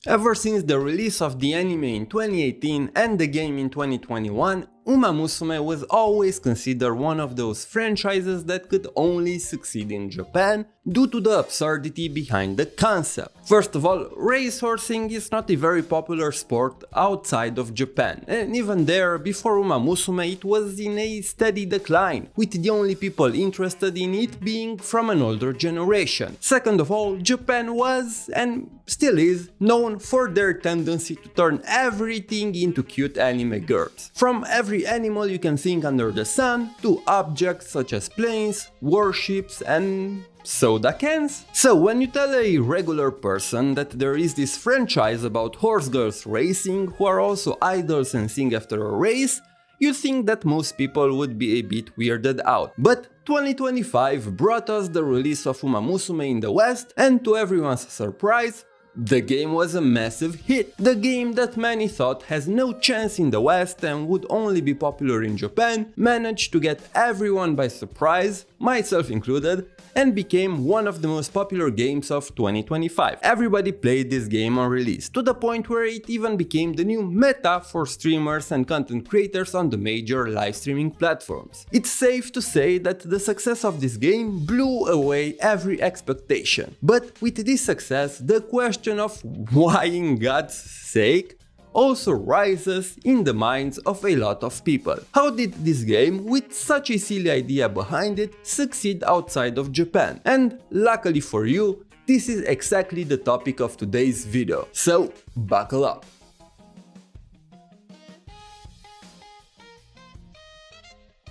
Ever since the release of the anime in 2018 and the game in 2021, Umamusume was always considered one of those franchises that could only succeed in Japan due to the absurdity behind the concept. First of all, racehorse is not a very popular sport outside of Japan, and even there, before Umamusume, it was in a steady decline, with the only people interested in it being from an older generation. Second of all, Japan was, and still is, known for their tendency to turn everything into cute anime girls. From every animal you can think under the sun, to objects such as planes, warships and soda cans. So when you tell a regular person that there is this franchise about horse girls racing who are also idols and sing after a race, you think that most people would be a bit weirded out. But 2025 brought us the release of Umamusume in the West, and to everyone's surprise, the game was a massive hit. The game that many thought has no chance in the West and would only be popular in Japan managed to get everyone by surprise, myself included, and became one of the most popular games of 2025. Everybody played this game on release, to the point where it even became the new meta for streamers and content creators on the major live streaming platforms. It's safe to say that the success of this game blew away every expectation. But with this success, the question of why in God's sake also rises in the minds of a lot of people. How did this game, with such a silly idea behind it, succeed outside of Japan? And luckily for you, this is exactly the topic of today's video, so buckle up.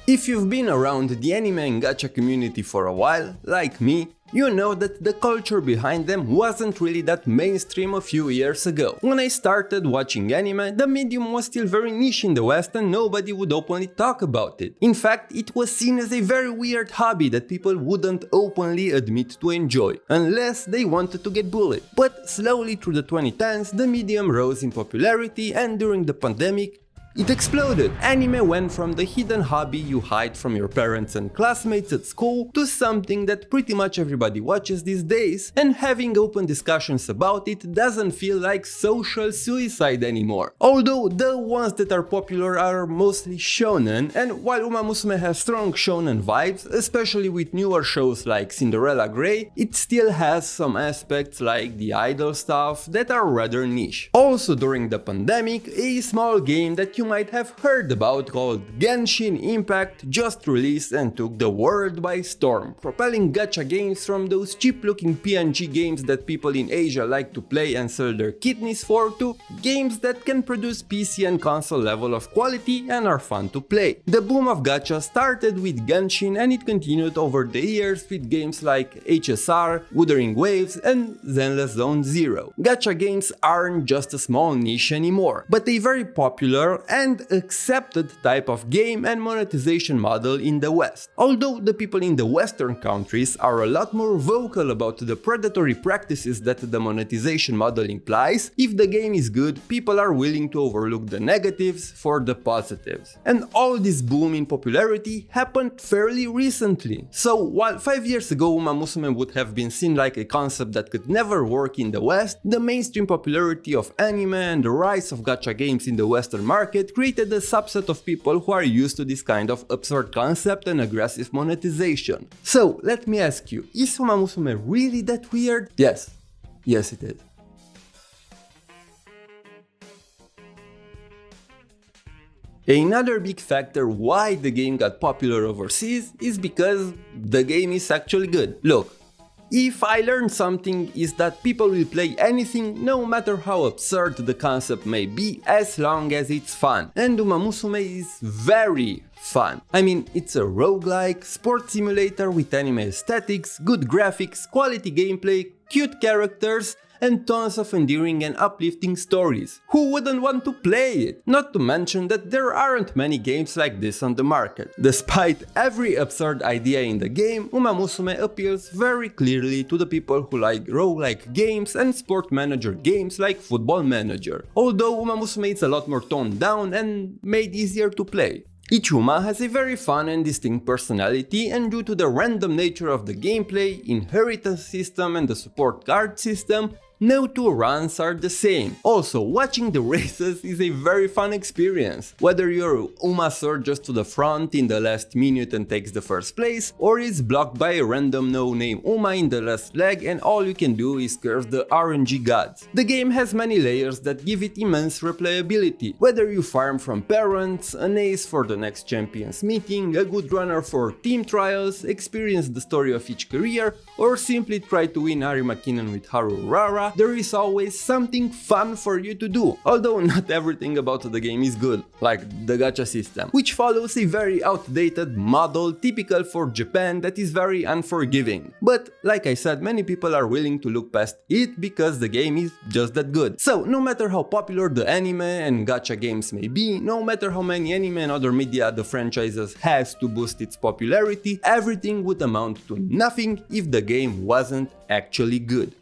If you've been around the anime and gacha community for a while, like me, you know that the culture behind them wasn't really that mainstream a few years ago. When I started watching anime, the medium was still very niche in the West and nobody would openly talk about it. In fact, it was seen as a very weird hobby that people wouldn't openly admit to enjoy, unless they wanted to get bullied. But slowly through the 2010s, the medium rose in popularity, and during the pandemic, it exploded. Anime went from the hidden hobby you hide from your parents and classmates at school to something that pretty much everybody watches these days, and having open discussions about it doesn't feel like social suicide anymore. Although the ones that are popular are mostly shonen, and while Umamusume has strong shonen vibes, especially with newer shows like Cinderella Grey, it still has some aspects like the idol stuff that are rather niche. Also during the pandemic, a small game that you might have heard about called Genshin Impact just released and took the world by storm, propelling gacha games from those cheap-looking PNG games that people in Asia like to play and sell their kidneys for to games that can produce PC and console level of quality and are fun to play. The boom of gacha started with Genshin and it continued over the years with games like HSR, Wuthering Waves and Zenless Zone Zero. Gacha games aren't just a small niche anymore, but a very popular and accepted type of game and monetization model in the West. Although the people in the Western countries are a lot more vocal about the predatory practices that the monetization model implies, if the game is good, people are willing to overlook the negatives for the positives. And all this boom in popularity happened fairly recently. So while 5 years ago Umamusume would have been seen like a concept that could never work in the West, the mainstream popularity of anime and the rise of gacha games in the Western market created a subset of people who are used to this kind of absurd concept and aggressive monetization. So let me ask you, is Umamusume really that weird? Yes. Yes it is. Another big factor why the game got popular overseas is because the game is actually good. Look, if I learned something is that people will play anything no matter how absurd the concept may be as long as it's fun. And Umamusume is very fun. I mean, it's a roguelike, sports simulator with anime aesthetics, good graphics, quality gameplay, cute characters, and tons of endearing and uplifting stories. Who wouldn't want to play it? Not to mention that there aren't many games like this on the market. Despite every absurd idea in the game, Umamusume appeals very clearly to the people who like roguelike games and sport manager games like Football Manager, although Umamusume is a lot more toned down and made easier to play. Ichuma has a very fun and distinct personality, and due to the random nature of the gameplay, inheritance system and the support card system, No two runs are the same. Also, watching the races is a very fun experience. Whether you're Umamusume just to the front in the last minute and takes the first place, or is blocked by a random no-name Uma in the last leg and all you can do is curse the RNG gods. The game has many layers that give it immense replayability. Whether you farm from parents, an ace for the next champions meeting, a good runner for team trials, experience the story of each career, or simply try to win Ari McKinnon with Haru Rara, there is always something fun for you to do. Although not everything about the game is good, like the gacha system, which follows a very outdated model typical for Japan that is very unforgiving. But like I said, many people are willing to look past it because the game is just that good. So no matter how popular the anime and gacha games may be, no matter how many anime and other media the franchises has to boost its popularity, everything would amount to nothing if the game wasn't actually good.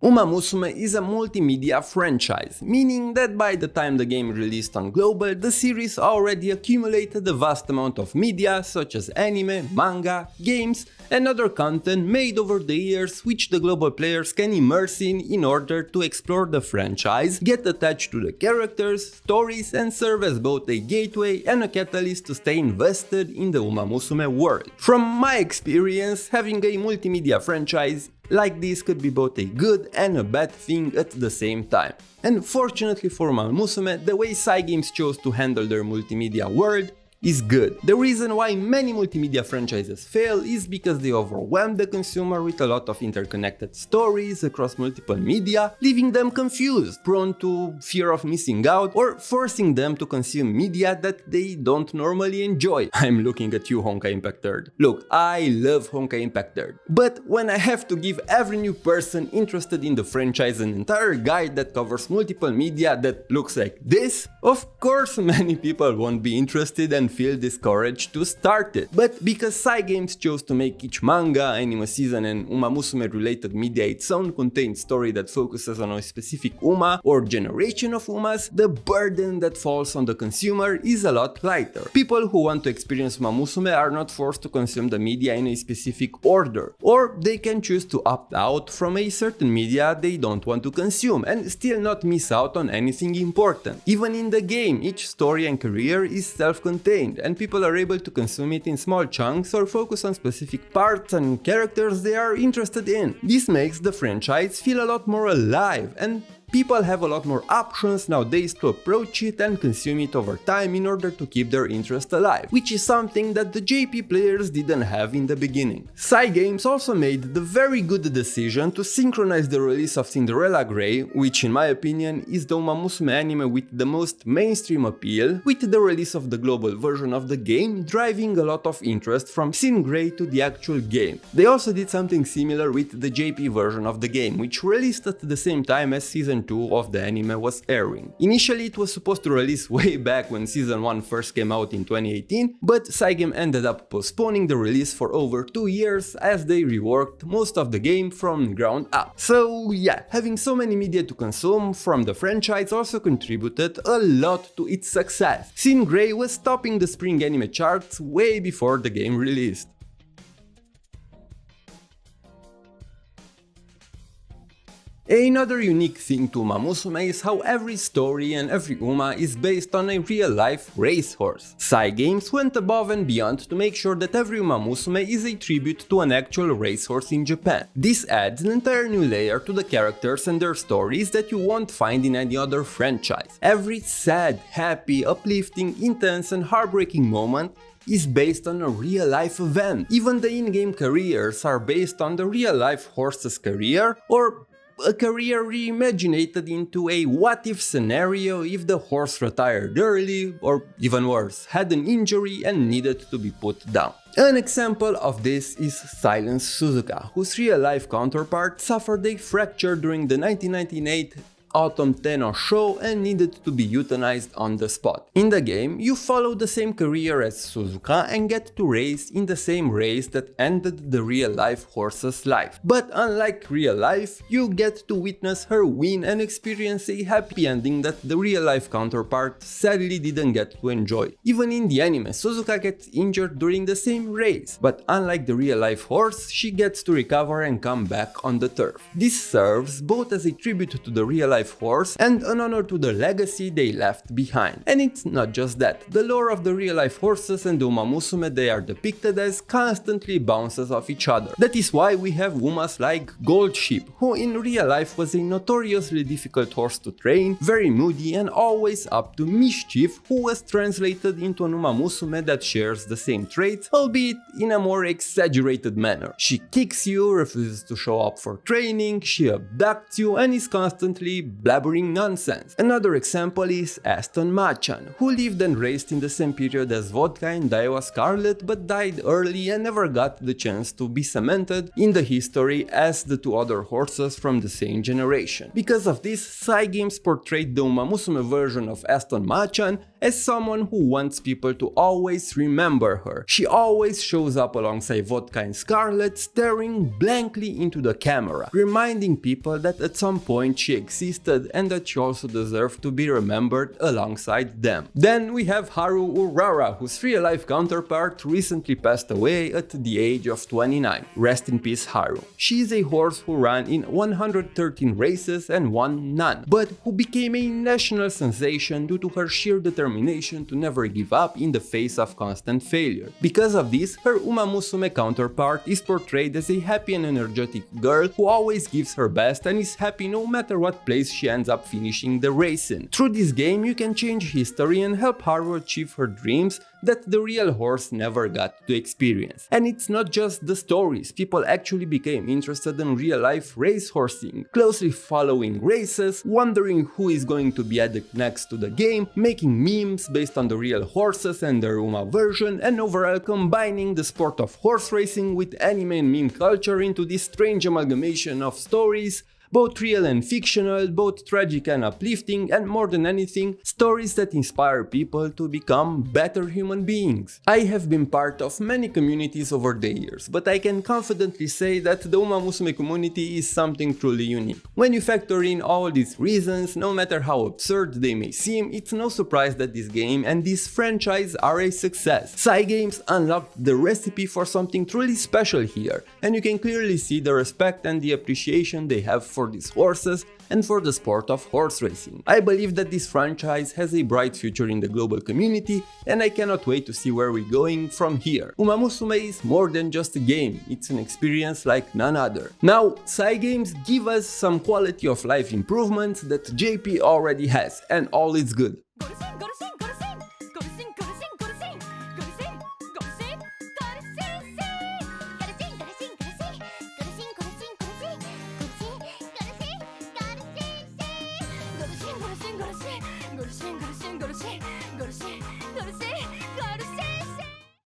Umamusume is a multimedia franchise, meaning that by the time the game released on global, the series already accumulated a vast amount of media such as anime, manga, games, and other content made over the years which the global players can immerse in order to explore the franchise, get attached to the characters, stories, and serve as both a gateway and a catalyst to stay invested in the Umamusume world. From my experience, having a multimedia franchise like this could be both a good and a bad thing at the same time. And fortunately for Umamusume, the way Cygames chose to handle their multimedia world is good. The reason why many multimedia franchises fail is because they overwhelm the consumer with a lot of interconnected stories across multiple media, leaving them confused, prone to fear of missing out, or forcing them to consume media that they don't normally enjoy. I'm looking at you, Honkai Impact 3rd. Look, I love Honkai Impact 3rd, but when I have to give every new person interested in the franchise an entire guide that covers multiple media that looks like this, of course many people won't be interested and feel discouraged to start it. But because Cygames chose to make each manga, anime season and Umamusume related media its own contained story that focuses on a specific Uma or generation of Umas, the burden that falls on the consumer is a lot lighter. People who want to experience Umamusume are not forced to consume the media in a specific order, or they can choose to opt out from a certain media they don't want to consume and still not miss out on anything important. Even in the game, each story and career is self-contained, and people are able to consume it in small chunks or focus on specific parts and characters they are interested in. This makes the franchise feel a lot more alive, and people have a lot more options nowadays to approach it and consume it over time in order to keep their interest alive, which is something that the JP players didn't have in the beginning. Cygames also made the very good decision to synchronize the release of Cinderella Grey, which in my opinion is the Umamusume anime with the most mainstream appeal, with the release of the global version of the game driving a lot of interest from Cin Grey to the actual game. They also did something similar with the JP version of the game, which released at the same time as Season 2 of the anime was airing. Initially it was supposed to release way back when Season 1 first came out in 2018, but Cygames ended up postponing the release for over 2 years as they reworked most of the game from ground up. So yeah, having so many media to consume from the franchise also contributed a lot to its success. Cin Grey was topping the spring anime charts way before the game released. Another unique thing to Umamusume is how every story and every Uma is based on a real-life racehorse. Cygames went above and beyond to make sure that every Umamusume is a tribute to an actual racehorse in Japan. This adds an entire new layer to the characters and their stories that you won't find in any other franchise. Every sad, happy, uplifting, intense and heartbreaking moment is based on a real-life event. Even the in-game careers are based on the real-life horse's career, or a career reimaginated into a what-if scenario if the horse retired early, or even worse, had an injury and needed to be put down. An example of this is Silence Suzuka, whose real-life counterpart suffered a fracture during the 1998 autumn tenor show and needed to be euthanized on the spot. In the game, you follow the same career as Suzuka and get to race in the same race that ended the real-life horse's life. But unlike real life, you get to witness her win and experience a happy ending that the real-life counterpart sadly didn't get to enjoy. Even in the anime, Suzuka gets injured during the same race, but unlike the real-life horse, she gets to recover and come back on the turf. This serves both as a tribute to the real-life horse and an honor to the legacy they left behind. And it's not just that. The lore of the real-life horses and the Umamusume they are depicted as constantly bounces off each other. That is why we have Umas like Gold Sheep, who in real life was a notoriously difficult horse to train, very moody and always up to mischief, who was translated into an Umamusume that shares the same traits, albeit in a more exaggerated manner. She kicks you, refuses to show up for training, she abducts you and is constantly blabbering nonsense. Another example is Aston Machan, who lived and raced in the same period as Vodka and Daiwa Scarlet but died early and never got the chance to be cemented in the history as the two other horses from the same generation. Because of this, Cygames portrayed the Umamusume version of Aston Machan as someone who wants people to always remember her. She always shows up alongside Vodka and Scarlet, staring blankly into the camera, reminding people that at some point she existed and that she also deserved to be remembered alongside them. Then we have Haru Urara, whose real-life counterpart recently passed away at the age of 29. Rest in peace, Haru. She is a horse who ran in 113 races and won none, but who became a national sensation due to her sheer determination to never give up in the face of constant failure. Because of this, her Umamusume counterpart is portrayed as a happy and energetic girl who always gives her best and is happy no matter what place she ends up finishing the race in. Through this game, you can change history and help Haru achieve her dreams that the real horse never got to experience. And it's not just the stories, people actually became interested in real-life racehorsing, closely following races, wondering who is going to be added next to the game, making memes based on the real horses and their Uma version, and overall combining the sport of horse racing with anime and meme culture into this strange amalgamation of stories, both real and fictional, both tragic and uplifting, and more than anything, stories that inspire people to become better human beings. I have been part of many communities over the years, but I can confidently say that the Umamusume community is something truly unique. When you factor in all these reasons, no matter how absurd they may seem, it's no surprise that this game and this franchise are a success. Cygames unlocked the recipe for something truly special here, and you can clearly see the respect and the appreciation they have for these horses and for the sport of horse racing. I believe that this franchise has a bright future in the global community, and I cannot wait to see where we're going from here. Umamusume is more than just a game, it's an experience like none other. Now, Cygames give us some quality of life improvements that JP already has, and all is good.